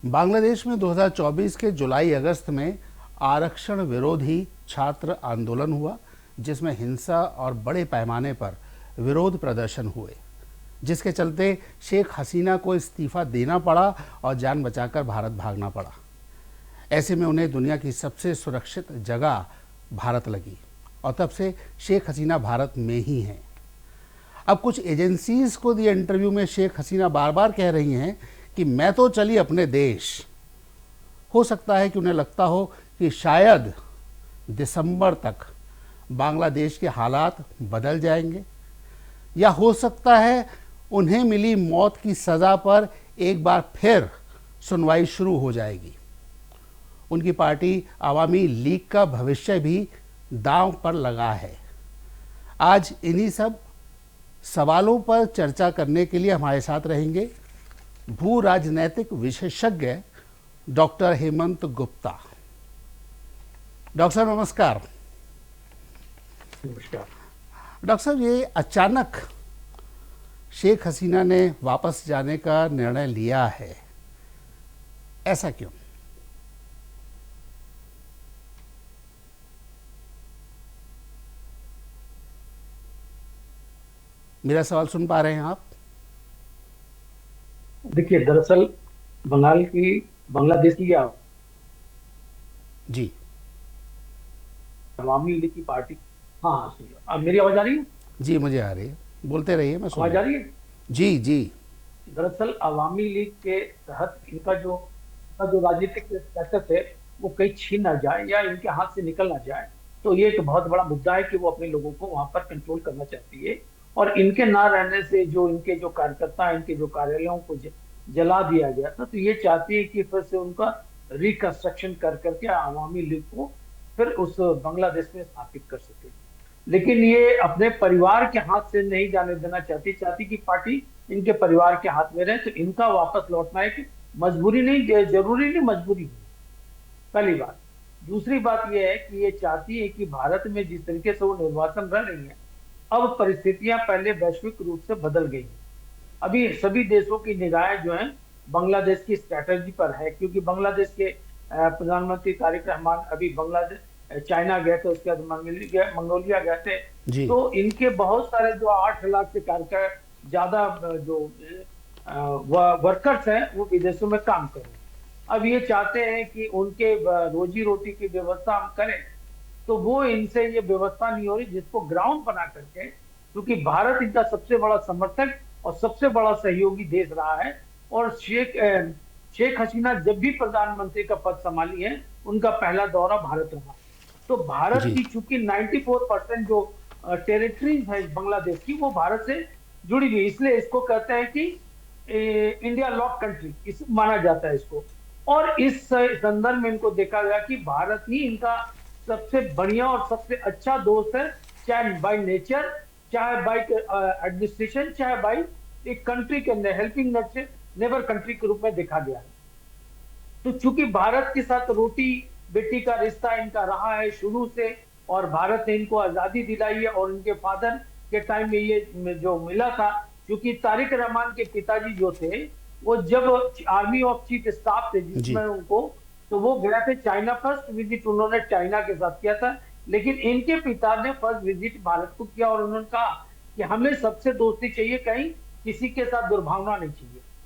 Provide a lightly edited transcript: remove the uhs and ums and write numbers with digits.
बांग्लादेश में 2024 के जुलाई अगस्त में आरक्षण विरोधी छात्र आंदोलन हुआ, जिसमें हिंसा और बड़े पैमाने पर विरोध प्रदर्शन हुए, जिसके चलते शेख हसीना को इस्तीफा देना पड़ा और जान बचाकर भारत भागना पड़ा। ऐसे में उन्हें दुनिया की सबसे सुरक्षित जगह भारत लगी और तब से शेख हसीना भारत में ही हैं। अब कुछ एजेंसीज को दिए इंटरव्यू में शेख हसीना बार बार कह रही हैं कि मैं तो चली अपने देश। हो सकता है कि उन्हें लगता हो कि शायद दिसंबर तक बांग्लादेश के हालात बदल जाएंगे, या हो सकता है उन्हें मिली मौत की सज़ा पर एक बार फिर सुनवाई शुरू हो जाएगी। उनकी पार्टी आवामी लीग का भविष्य भी दांव पर लगा है। आज इन्हीं सब सवालों पर चर्चा करने के लिए हमारे साथ रहेंगे भू राजनैतिक विशेषज्ञ डॉक्टर हेमंत गुप्ता। डॉक्टर साहब नमस्कार। नमस्कार। डॉक्टर साहब, ये अचानक शेख हसीना ने वापस जाने का निर्णय लिया है, ऐसा क्यों? मेरा सवाल सुन पा रहे हैं आप? देखिए, दरअसल बांग्लादेश की जी अवामी लीग की पार्टी। हाँ हाँ, सुनिए। अब मेरी आवाज आ रही है? जी, मुझे आ रही है, बोलते रहिए, मैं सुन आवाज रहा आ रही है? हूँ। जी जी। दरअसल अवामी लीग के तहत इनका जो राजनीतिक स्टेटस है वो कहीं छीन ना जाए या इनके हाथ से निकल ना जाए। तो ये एक बहुत बड़ा मुद्दा है कि वो अपने लोगों को वहां पर कंट्रोल करना चाहती है। और इनके ना रहने से जो इनके जो कार्यकर्ता हैं, इनके जो कार्यालयों को जला दिया गया था, तो ये चाहती है कि फिर से उनका रिकंस्ट्रक्शन कर करके अवामी लीग को फिर उस बांग्लादेश में स्थापित कर सके। लेकिन ये अपने परिवार के हाथ से नहीं जाने देना चाहती, चाहती कि पार्टी इनके परिवार के हाथ में रहे। तो इनका वापस लौटना एक मजबूरी नहीं, जरूरी नहीं, मजबूरी नहीं। पहली बात। दूसरी बात यह है कि ये चाहती है कि भारत में जिस तरीके से वो निर्वाचन रह रही है, अब परिस्थितियां पहले वैश्विक रूप से बदल गई हैं। अभी सभी देशों की निगाहें जो हैं बांग्लादेश की स्ट्रैटेजी पर है, क्योंकि बांग्लादेश के प्रधानमंत्री तारिक रहमान अभी बांग्लादेश चाइना गए थे, उसके बाद मंगोलिया गए थे। जी तो इनके बहुत सारे जो 8 लाख से ज्यादा जो वर्कर्स हैं वो विदेशों में काम करें। अब ये चाहते हैं कि उनके रोजी रोटी की व्यवस्था हम करें, तो वो इनसे ये व्यवस्था नहीं हो रही जिसको ग्राउंड बना करके, क्योंकि भारत इनका सबसे बड़ा समर्थक और सबसे बड़ा सहयोगी देश रहा है। और शेख हसीना जब भी प्रधानमंत्री का पद संभाली है, उनका पहला दौरा भारत रहा। तो भारत जी की चूंकि 94% जो टेरिटरीज है बांग्लादेश की, वो भारत से जुड़ी हुई, इसलिए इसको कहते हैं कि इंडिया लॉक कंट्री इस माना जाता है इसको। और इस संदर्भ में इनको देखा गया कि भारत ही इनका सबसे बढ़िया और सबसे अच्छा दोस्त है, चाहे बाय नेचर, चाहे बाय एडमिनिस्ट्रेशन, चाहे बाय एक कंट्री के हेल्पिंग नेबर कंट्री के रूप में देखा गया है। तो चूंकि भारत के साथ रोटी बेटी का रिश्ता इनका रहा है शुरू से, और भारत ने इनको आजादी दिलाई है, और उनके फादर के टाइम में ये जो मिला था, क्योंकि तारिक रहमान के पिताजी जो थे वो जब आर्मी ऑफ चीफ स्टाफ थे जी जिसमें उनको, तो वो गए थे चाइना। फर्स्ट विजिट उन्होंने चाइना के साथ किया था, लेकिन इनके पिता ने फर्स्ट विजिट भारत को किया और उन्होंने कहा कि हमें सबसे दोस्ती चाहिए, कहीं किसी के साथ दुर्भावना नहीं चाहिए।